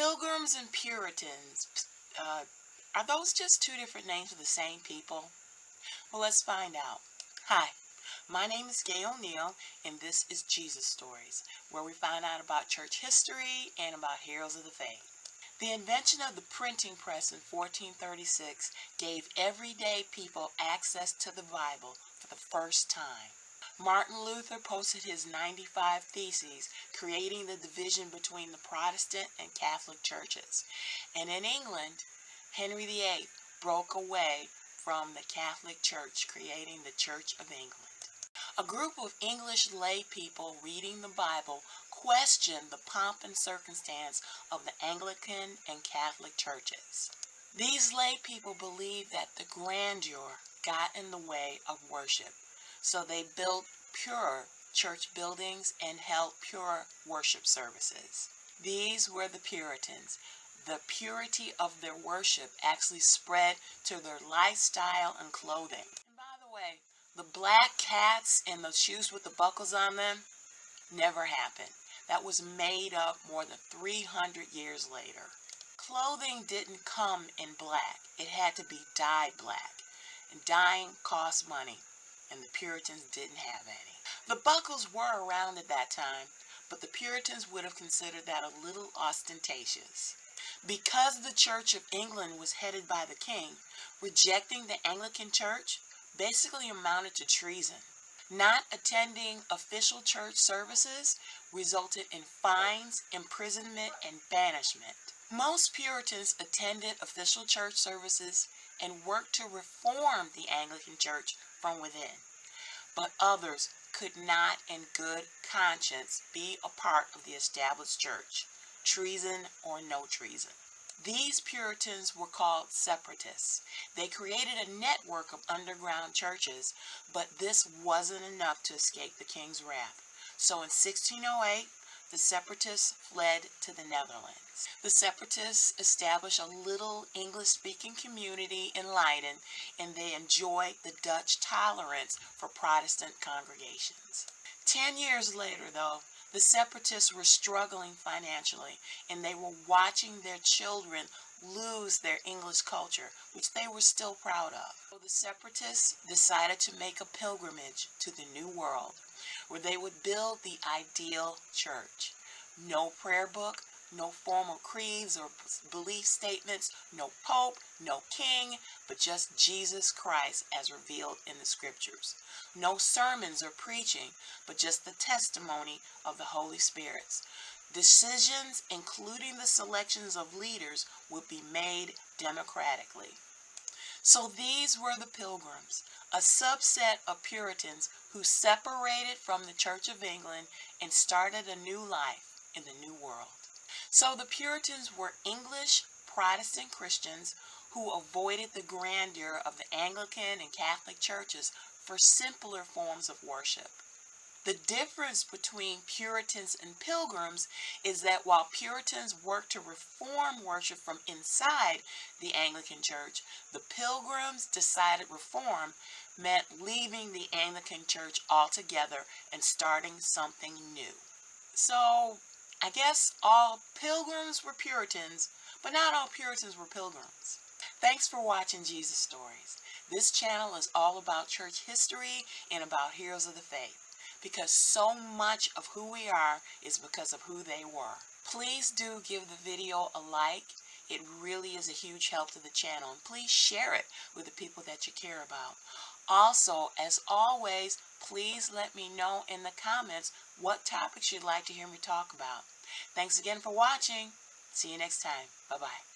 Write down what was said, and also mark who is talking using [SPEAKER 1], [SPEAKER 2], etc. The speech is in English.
[SPEAKER 1] Pilgrims and Puritans, are those just two different names for the same people? Well, let's find out. Hi, my name is Gay O'Neill, and this is Jesus Stories, where we find out about church history and about heroes of the faith. The invention of the printing press in 1436 gave everyday people access to the Bible for the first time. Martin Luther posted his 95 Theses, creating the division between the Protestant and Catholic churches. And in England, Henry VIII broke away from the Catholic Church, creating the Church of England. A group of English lay people reading the Bible questioned the pomp and circumstance of the Anglican and Catholic churches. These lay people believed that the grandeur got in the way of worship, so they built pure church buildings and held pure worship services. These were the Puritans. The purity of their worship actually spread to their lifestyle and clothing. And by the way, the black cats and the shoes with the buckles on them never happened. That was made up more than 300 years later. Clothing didn't come in black. It had to be dyed black. And dyeing cost money, and the Puritans didn't have any. The buckles were around at that time, but the Puritans would have considered that a little ostentatious. Because the Church of England was headed by the king, rejecting the Anglican Church basically amounted to treason. Not attending official church services resulted in fines, imprisonment, and banishment. Most Puritans attended official church services and worked to reform the Anglican Church from within. But others could not in good conscience be a part of the established church, treason or no treason. These Puritans were called separatists. They created a network of underground churches, but this wasn't enough to escape the king's wrath. So in 1608, the separatists fled to the Netherlands. The separatists established a little English-speaking community in Leiden, and they enjoyed the Dutch tolerance for Protestant congregations. 10 years later, though, the separatists were struggling financially, and they were watching their children lose their English culture, which they were still proud of. So the separatists decided to make a pilgrimage to the New World, where they would build the ideal church. No prayer book, no formal creeds or belief statements, no pope, no king, but just Jesus Christ as revealed in the scriptures. No sermons or preaching, but just the testimony of the Holy Spirits. Decisions, including the selections of leaders, would be made democratically. So these were the Pilgrims, a subset of Puritans who separated from the Church of England and started a new life in the New World. So the Puritans were English Protestant Christians who avoided the grandeur of the Anglican and Catholic churches for simpler forms of worship. The difference between Puritans and Pilgrims is that while Puritans worked to reform worship from inside the Anglican Church, the Pilgrims decided reform meant leaving the Anglican Church altogether and starting something new. So, I guess all Pilgrims were Puritans, but not all Puritans were Pilgrims. Thanks for watching Jesus Stories. This channel is all about church history and about heroes of the faith, because so much of who we are is because of who they were. Please do give the video a like. It really is a huge help to the channel. And please share it with the people that you care about. Also, as always, please let me know in the comments what topics you'd like to hear me talk about. Thanks again for watching. See you next time. Bye-bye.